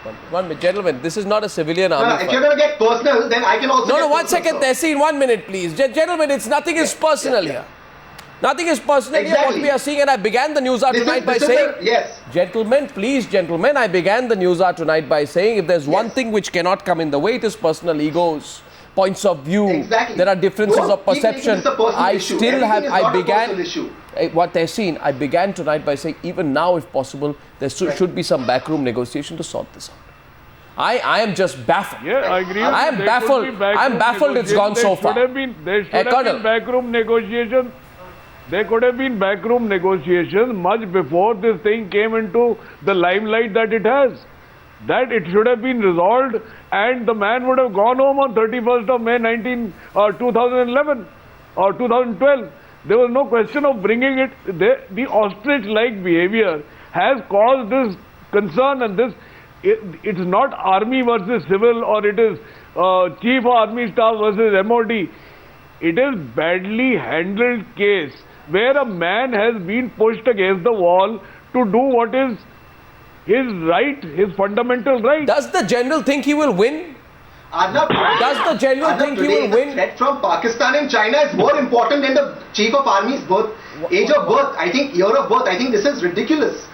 1 minute, gentlemen. This is not a civilian army. No, if you're going to get personal, then I can also. No, 1 second, Tehseen, 1 minute, please. Gentlemen, nothing is personal here. Nothing is personal here. What we are seeing, and I began the news hour tonight by saying, gentlemen, please, gentlemen, I began the news hour tonight by saying, if there's one thing which cannot come in the way, it is personal egos, points of view. Exactly. There are differences of perception. I began tonight by saying, even now, if possible, there should be some backroom negotiation to sort this out. I am just baffled. Yeah, I agree. I am baffled. I am baffled it's gone so far. There should have been backroom negotiations. There could have been backroom negotiations much before this thing came into the limelight that it has. That it should have been resolved, and the man would have gone home on 31st of May 2011 or 2012. There was no question of bringing it. The ostrich-like behavior has caused this concern, and this. It's not army versus civil, or it is chief of army staff versus MOD. It is badly handled case where a man has been pushed against the wall to do what is his right, his fundamental right. Does the general think he will win? Does the general think he will win? The threat from Pakistan and China is more important than the chief of army's birth, age of birth. I think year of birth. I think this is ridiculous.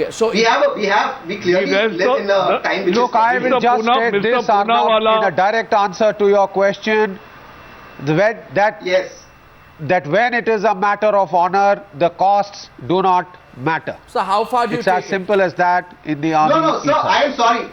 So we clearly live in a time which look, I will just state this, Arnab, in a direct answer to your question, that when it is a matter of honor, the costs do not matter. So how far do you take it? It's as simple as that in the army. No, sir, I am sorry.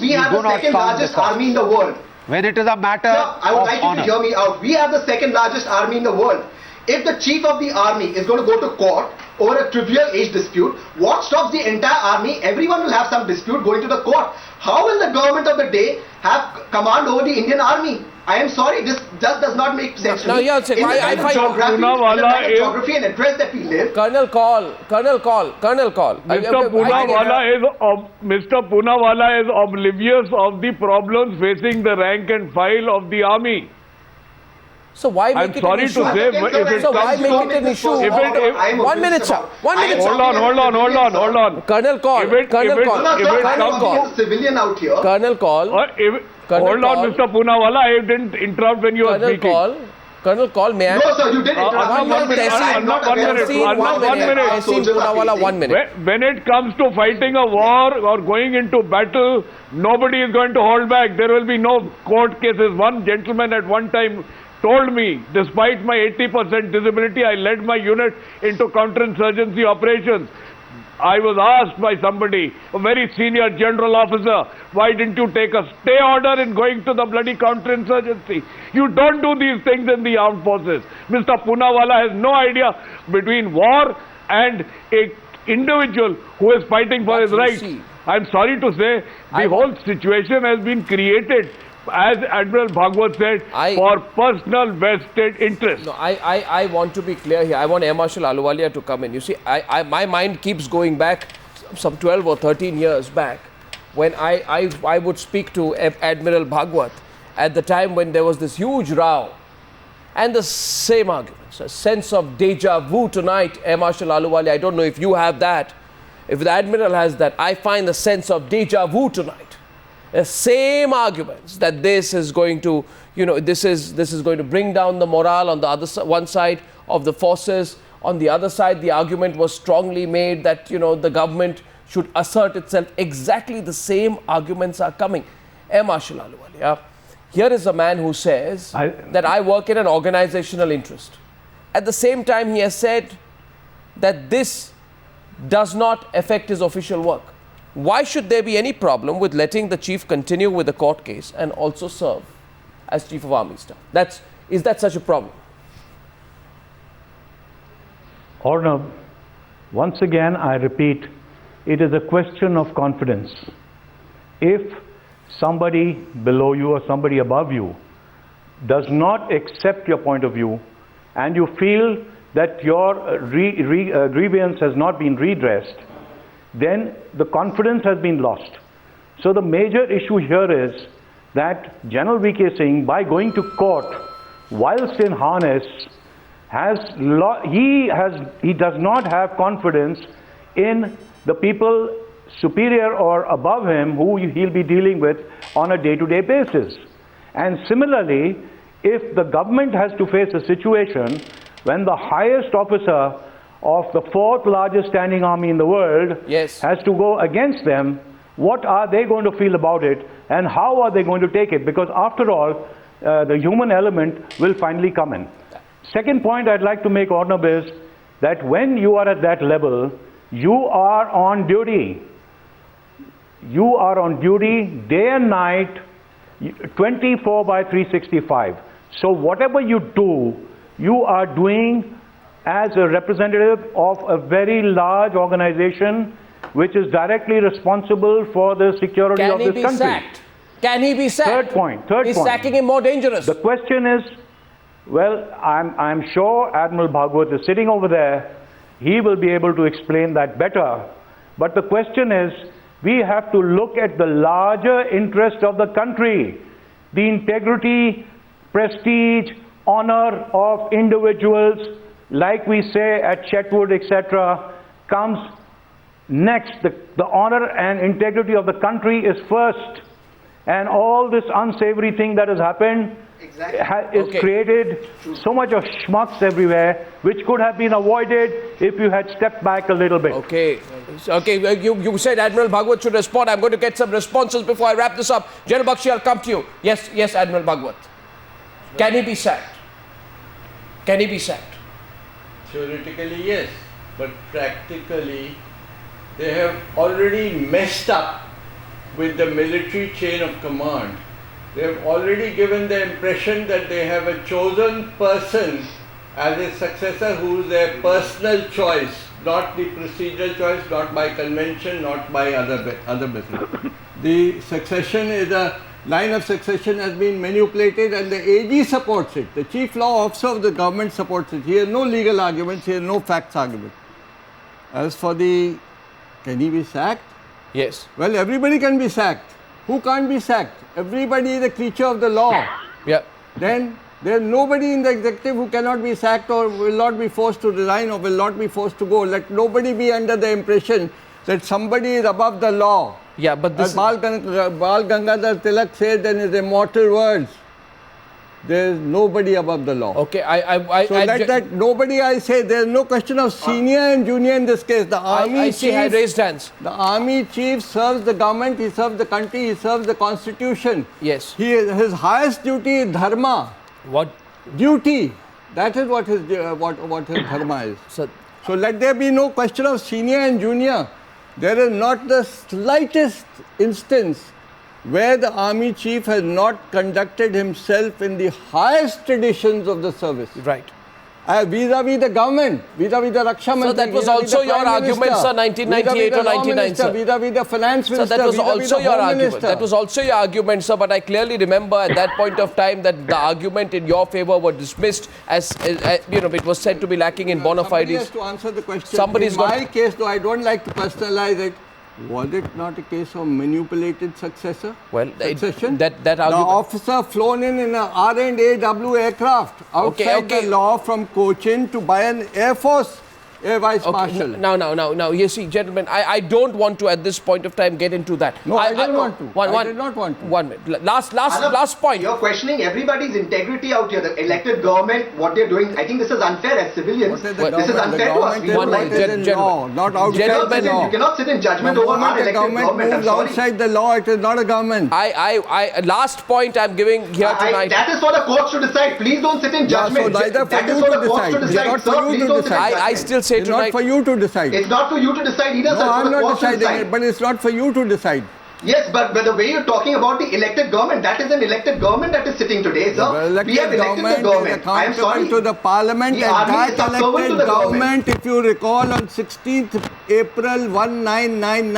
We have the second largest army in the world. When it is a matter of honor. I would like you to hear me out. We have the second largest army in the world. If the chief of the army is going to go to court over a trivial age dispute, what stops the entire army? Everyone will have some dispute going to the court. How will the government of the day have command over the Indian army? I am sorry, this just does not make sense to me. Yeah, I find geography and address that we live. Colonel Call. Mr. Poonawalla is oblivious of the problems facing the rank and file of the army. So why make it an issue? Why make it an issue? 1 minute, sir. 1 minute, sir. Hold on. Colonel Call. Civilian out here. Colonel Call. Hold on, Mr. Poonawalla. I didn't interrupt when you were speaking. Colonel Call, may I? No, sir, you did interrupt. 1 minute. When it comes to fighting a war or going into battle, nobody is going to hold back. There will be no court cases. One gentleman at one time told me, despite my 80% disability, I led my unit into counterinsurgency operations. I was asked by somebody, a very senior general officer, why didn't you take a stay order in going to the bloody counterinsurgency? You don't do these things in the armed forces. Mr. Poonawalla has no idea between war and an individual who is fighting for his rights. I'm sorry to say, the whole situation has been created, as Admiral Bhagwat said, for personal vested interest. No, I want to be clear here. I want Air Marshal Ahluwalia to come in. You see, my mind keeps going back some 12 or 13 years back when I would speak to Admiral Bhagwat at the time when there was this huge row and the same arguments. A sense of deja vu tonight, Air Marshal Ahluwalia. I don't know if you have that. If the Admiral has that, I find the sense of deja vu tonight. The same arguments that this is going to, this is going to bring down the morale on the one side of the forces. On the other side, the argument was strongly made that, the government should assert itself. Exactly the same arguments are coming. Air Marshal Ahluwalia, here is a man who says that I work in an organizational interest. At the same time, he has said that this does not affect his official work. Why should there be any problem with letting the chief continue with the court case and also serve as Chief of Army Staff? Is that such a problem? Arnab, once again I repeat, it is a question of confidence. If somebody below you or somebody above you does not accept your point of view and you feel that your grievance has not been redressed, then the confidence has been lost. So the major issue here is that General V.K. Singh, by going to court whilst in harness, he does not have confidence in the people superior or above him who he'll be dealing with on a day-to-day basis. And similarly, if the government has to face a situation when the highest officer of the fourth largest standing army in the world Yes. has to go against them, what are they going to feel about it and how are they going to take it? Because after all, the human element will finally come in. Second point I'd like to make, Arnab, is that when you are at that level, you are on duty. You are on duty day and night, 24 by 365. So whatever you do, you are doing as a representative of a very large organization which is directly responsible for the security Can of he this be country. sacked? Can he be sacked? Third point. Is sacking him more dangerous? The question is, well, I'm sure Admiral Bhagwat is sitting over there. He will be able to explain that better. But the question is, we have to look at the larger interest of the country. The integrity, prestige, honor of individuals, like we say at Chetwood, etc., comes next. The honor and integrity of the country is first. And all this unsavory thing that has happened is Okay. created so much of schmucks everywhere, which could have been avoided if you had stepped back a little bit. Okay. You said Admiral Bhagwat should respond. I'm going to get some responses before I wrap this up. General Bakshi, I'll come to you. Yes, Admiral Bhagwat. Can he be sacked? Can he be sacked? Theoretically, yes, but practically, they have already messed up with the military chain of command. They have already given the impression that they have a chosen person as a successor who is their personal choice, not the procedural choice, not by convention, not by other business. The succession is a line of succession has been manipulated and the AG supports it. The chief law officer of the government supports it. He has no legal arguments, he has no facts argument. As for the, can he be sacked? Yes. Well, everybody can be sacked. Who can't be sacked? Everybody is a creature of the law. Yeah. Then there is nobody in the executive who cannot be sacked or will not be forced to resign or will not be forced to go. Let nobody be under the impression that somebody is above the law. Yeah, but this As Bal Gangadhar Tilak said in his immortal words, there is nobody above the law. Okay, So that nobody, I say, there is no question of senior and junior in this case. The army I see. I chief, raised hands. the army chief serves the government, he serves the country, he serves the constitution. Yes. His highest duty is dharma. What? Duty. That is what his dharma is. So, So let there be no question of senior and junior. There is not the slightest instance where the army chief has not conducted himself in the highest traditions of the service. right. Vis-a-vis the government, vis-a-vis the Raksha Mantri, So that was vis-a-vis also the your Prime argument, Minister, sir, 1998 or vis-a-vis the Law 99, Minister, sir. vis-a-vis the Finance So Minister, that was vis-a-vis also the your Home argument. Minister. That was also your argument, sir. But I clearly remember at that point of time that the argument in your favor were dismissed as it was said to be lacking in bona Somebody has fides. to answer the question. Somebody's in got- my case, though, I don't like to personalize it. Was it not a case of manipulated successor? Well, Succession? that The argument. officer flown in an R&AW aircraft outside okay. the law from Cochin to buy an Air Force Air Vice Marshal. Now, you see, gentlemen, I don't want to at this point of time get into that. No, I didn't want to. One, I did not want to. 1 minute. Last Anand, point. You're questioning everybody's integrity out here. The elected government, what they're doing. I think this is unfair as civilians. What is the This is government? unfair The to us. government We is don't One what like minute, is this. in law, not outside Gentlemen, the law. You cannot sit in judgment The over our moment the elected government government. I'm moves sorry. outside the law, it is not a government. I last point I'm giving here tonight. That is for the courts to decide. Please don't sit in Yeah, so judgment. neither for That you is for to the courts to decide. It's decide. not Sir, for you please to don't sit in decide. I judgment. still say It's not tonight. for you to decide. It's not for you to decide either, No, sir. It's for I'm the not courts to deciding decide. it, but it's not for you to decide. Yes, but the way you're talking about the elected government, that is an elected government that is sitting today, sir. The elected We have elected the government is government. I am sorry. accountable to the parliament, The and army that is subservient to elected the government. government, if you recall, on 16th April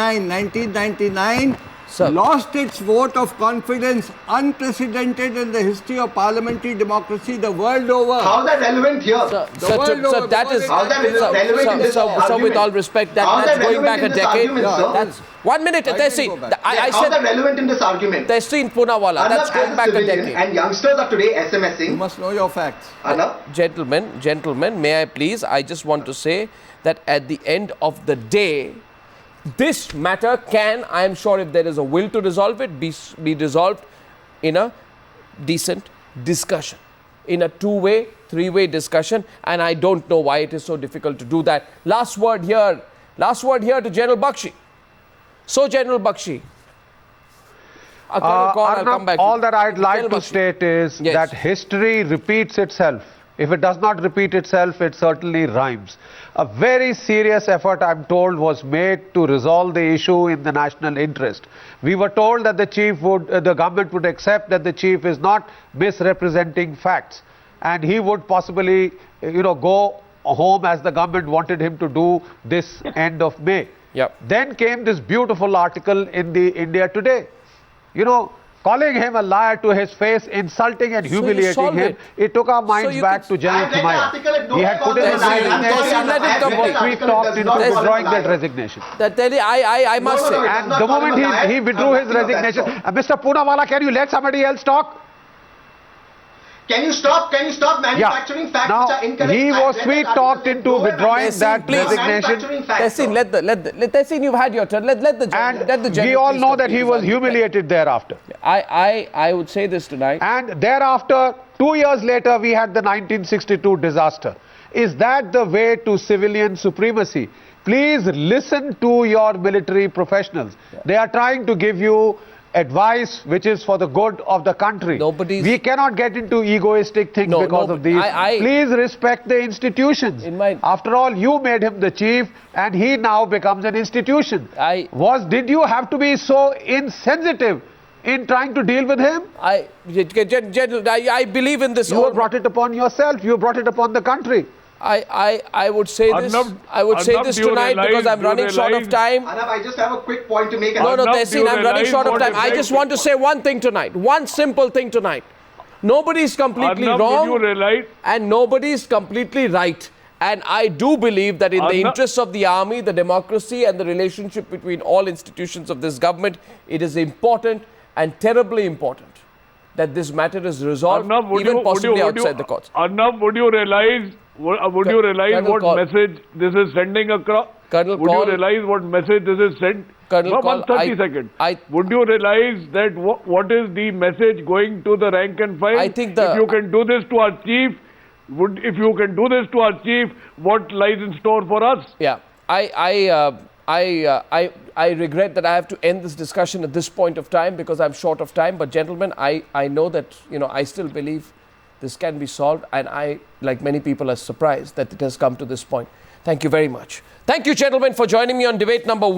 1999, Sir. lost its vote of confidence, unprecedented in the history of parliamentary democracy the world over. How is that relevant here? Sir, The sir, world sir, over, that because is it- How that is relevant in this sir, argument? with all respect, How is that's that going back a relevant in this decade. argument, sir? That's 1 minute. I That's didn't it. go back. I How is that said relevant in this argument? Tessie in Poonawalla. That's Arnab, going as a back a civilian, decade. and youngsters are today You SMSing. must know your facts. Arnab, Gentlemen, may I please? I just want to say that at the end of the day, this matter can, I am sure, if there is a will to resolve it, be resolved in a decent discussion, in a two-way, three-way discussion, and I don't know why it is so difficult to do that. Last word here to General Bakshi. So, General Bakshi, I'll come back. All that I'd like General to Bakshi. state is Yes. that history repeats itself. If it does not repeat itself, it certainly rhymes. A very serious effort, I'm told, was made to resolve the issue in the national interest. We were told that the government would accept that the chief is not misrepresenting facts, and he would possibly, go home as the government wanted him to do this end of May. Yep. Then came this beautiful article in the India Today, calling him a liar to his face, insulting and humiliating solved him. It took our minds you back could- to General I read the article, Thimaia. no He had put in his one called him a liar. resignation, Let him come and back. we talked into Does not withdrawing call him that a liar. resignation. I must No, say. no, no. And not the call him moment a liar. he withdrew his I'm nothing of that resignation, sort. Mr. Poonawalla, can you let somebody else talk? Can you stop manufacturing facts Now, which are incorrect? he I was read sweet that article. talked into Go ahead, withdrawing Tessin, that please. resignation. Manufacturing facts, Tessin, sir. Tessin, you've had your turn. Let the And general we all please know complete that he his was argument. humiliated thereafter. I would say this tonight. And thereafter, 2 years later, we had the 1962 disaster. Is that the way to civilian supremacy? Please listen to your military professionals. They are trying to give you advice which is for the good of the country. We cannot get into egoistic things because of these. Please respect the institutions. After all, you made him the chief and he now becomes an institution. Did you have to be so insensitive in trying to deal with him? I believe in this. You have brought it upon yourself. You brought it upon the country. I would say this. I would say this tonight because I'm running short of time. Arnab, I just have a quick point to make. No, Tessin, I'm running short of time. I just want to say one thing tonight. One simple thing tonight. Nobody is completely wrong and nobody is completely right. And I do believe that in the interests of the army, the democracy and the relationship between all institutions of this government, it is important and terribly important that this matter is resolved, even possibly outside the courts. Arnab, would you realize what message this is sending across? Colonel, would you realize what message this is sent? Colonel, 30 seconds. Would you realize that what is the message going to the rank and file? I think if you can do this to our chief, what lies in store for us? Yeah, I regret that I have to end this discussion at this point of time because I'm short of time. But gentlemen, I know that I still believe this can be solved, and I, like many people, are surprised that it has come to this point. Thank you very much. Thank you, gentlemen, for joining me on debate number 1.